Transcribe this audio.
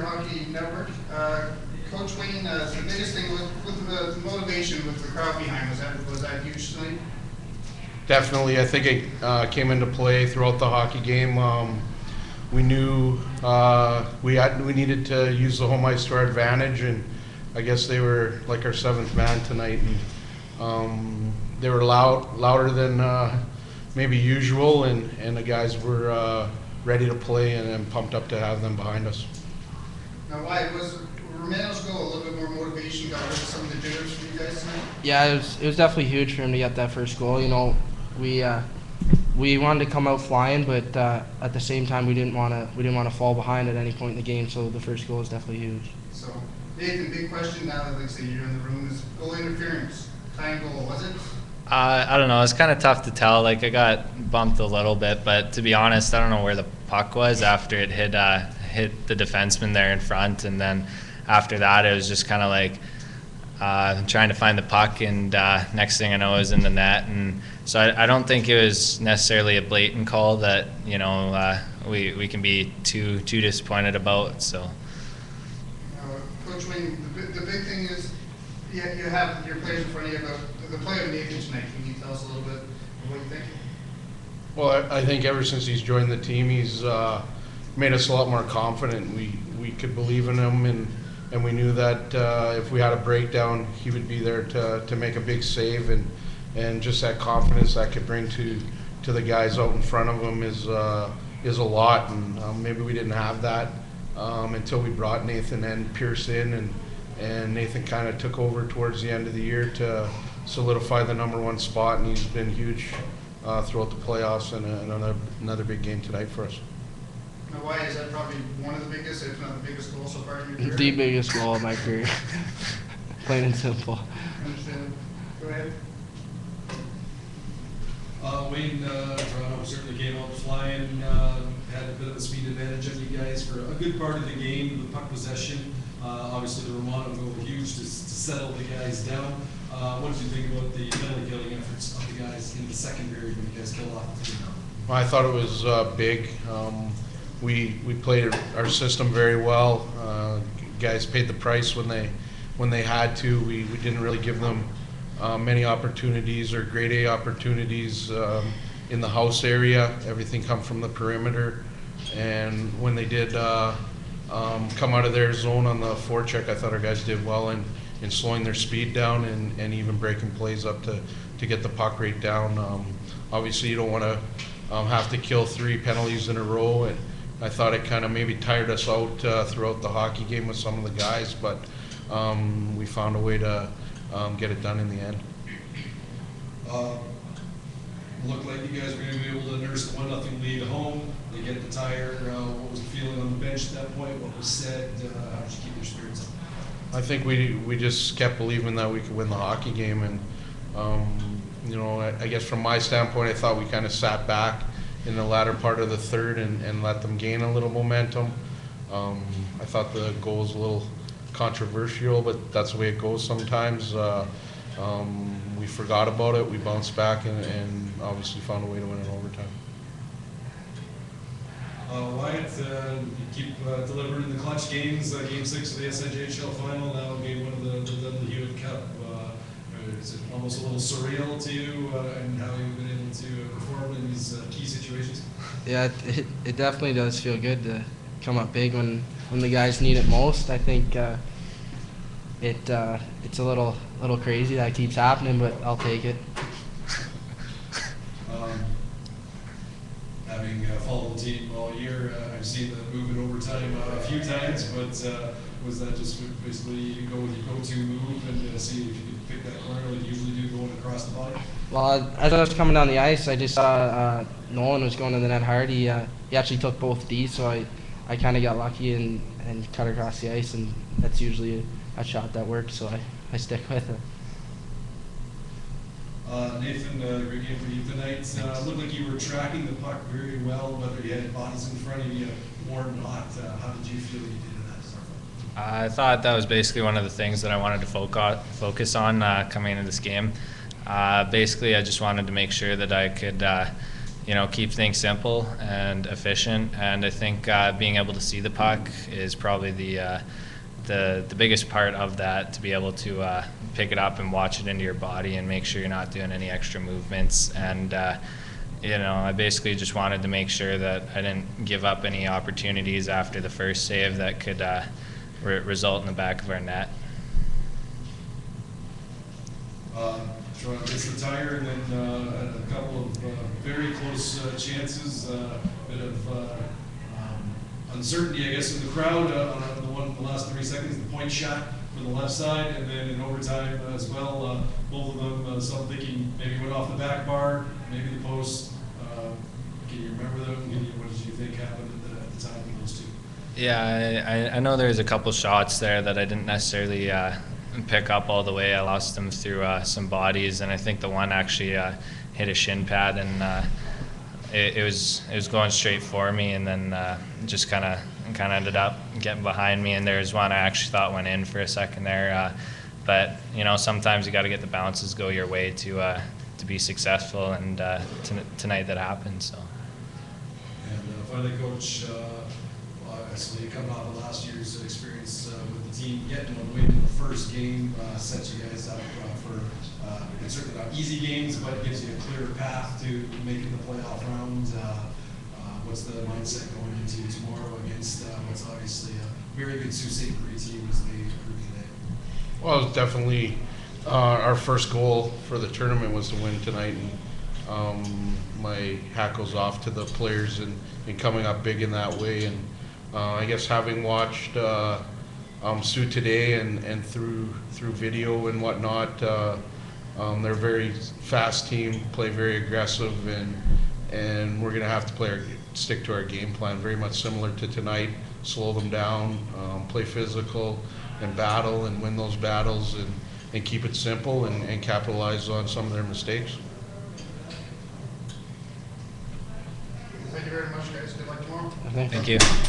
Hockey Network. Coach Wayne, the biggest thing with the motivation with the crowd behind, was that huge tonight? Definitely. I think it came into play throughout the hockey game. We knew we needed to use the home ice to our advantage, and I guess they were like our seventh man tonight, and they were louder than maybe usual, and the guys were ready to play and pumped up to have them behind us. Now, why was Romano's goal a little bit more motivation? Got rid of some of the jitters for you guys tonight? Yeah, it was definitely huge for him to get that first goal. You know, we wanted to come out flying, but at the same time we didn't want to fall behind at any point in the game. So the first goal is definitely huge. So, Nathan, big question now that like say you're in the room is goal interference. Tying goal, was it? I don't know. It's kind of tough to tell. Like, I got bumped a little bit, but to be honest, I don't know where the puck was after it hit the defenseman there in front, and then after that, it was just kind of like trying to find the puck, and next thing I know, it was in the net. And so I don't think it was necessarily a blatant call that we can be too disappointed about. So, Coach Wayne, the big thing is you have your players in front of you. About the play of Nathan tonight, can you tell us a little bit of what you think? Well, I think ever since he's joined the team, he's made us a lot more confident. We could believe in him, and we knew that if we had a breakdown, he would be there to make a big save, and just that confidence that could bring to the guys out in front of him is a lot. And maybe we didn't have that until we brought Nathan and Pierce in, and Nathan kind of took over towards the end of the year to solidify the #1 spot, and he's been huge throughout the playoffs, and another big game tonight for us. Now, why is that probably one of the biggest, if not the biggest goal so far in your career? The biggest goal of my career. Plain and simple. Understand. Go ahead. Wayne, Toronto certainly came out flying, had a bit of a speed advantage on you guys for a good part of the game, the puck possession. Obviously, the Romano goal huge to settle the guys down. What did you think about the penalty killing efforts of the guys in the second period when you guys killed off the team? Well, I thought it was big. We played our system very well. Guys paid the price when they had to. We didn't really give them many opportunities or grade A opportunities in the house area. Everything come from the perimeter, and when they did come out of their zone on the forecheck, I thought our guys did well in slowing their speed down and even breaking plays up to get the puck rate down. Obviously, you don't want to have to kill 3 penalties in a row, and I thought it kind of maybe tired us out throughout the hockey game with some of the guys, but we found a way to get it done in the end. Looked like you guys were going to be able to nurse the 1-0 lead at home. They get the tire. What was the feeling on the bench at that point? What was said? How did you keep your spirits up? I think we just kept believing that we could win the hockey game, and I guess from my standpoint, I thought we kind of sat back in the latter part of the third and let them gain a little momentum. I thought the goal was a little controversial, but that's the way it goes sometimes. We forgot about it, we bounced back, and obviously found a way to win in overtime. Wyatt, you keep delivering the clutch games, Game 6 of the SNJHL final, now Game 1 of the Dudley Hewitt Cup. Is it almost a little surreal to you and how you've been able to perform in these key situations? Yeah, it definitely does feel good to come up big when the guys need it most. I think it's a little crazy that it keeps happening, but I'll take it. Having followed the team all year, I've seen them move in overtime a few times, but was that just basically you go with your go-to move and see if you could pick that corner like you usually do going across the body? Well, as I was coming down the ice, I just saw Nolan was going to the net hard. He actually took both Ds, so I kind of got lucky and cut across the ice, and that's usually a shot that works, so I stick with it. Nathan, great game for you tonight. Looked like you were tracking the puck very well, whether you had bodies in front of you or not. How did you feel you did in that start? I thought that was basically one of the things that I wanted to focus on coming into this game. Basically, I just wanted to make sure that I could keep things simple and efficient. And I think being able to see the puck is probably the biggest part of that, to be able to pick it up and watch it into your body and make sure you're not doing any extra movements. And I basically just wanted to make sure that I didn't give up any opportunities after the first save that could result in the back of our net. Toronto gets the tire, and then had a couple of very close chances, bit of uncertainty, I guess, in the crowd on the last 3 seconds, the point shot from the left side, and then in overtime as well, both of them, some thinking maybe went off the back bar, maybe the post. Can you remember them? What did you think happened at the time of those two? Yeah, I know there's a couple shots there that I didn't necessarily pick up all the way. I lost them through some bodies, and I think the one actually hit a shin pad, and it was going straight for me, and then just kind of ended up getting behind me. And there's one I actually thought went in for a second there, but sometimes you got to get the bounces go your way to be successful, and tonight that happened. So. And finally, Coach, obviously coming off of last year's experience with the team, getting a win in the first game sets you guys up for it's certainly not easy games, but gives you a clear path to making the playoff round. What's the mindset going into tomorrow against what's obviously a very good Sault Ste. Marie team as they improve today? Well, it's definitely our first goal for the tournament was to win tonight, and my hat goes off to the players and coming up big in that way. And I guess having watched Sault today and through video and whatnot, they're a very fast team, play very aggressive, and we're going to have to stick to our game plan, very much similar to tonight. Slow them down, play physical, and battle and win those battles, and keep it simple and capitalize on some of their mistakes. Thank you very much, guys. Good luck tomorrow. Okay. Thank you.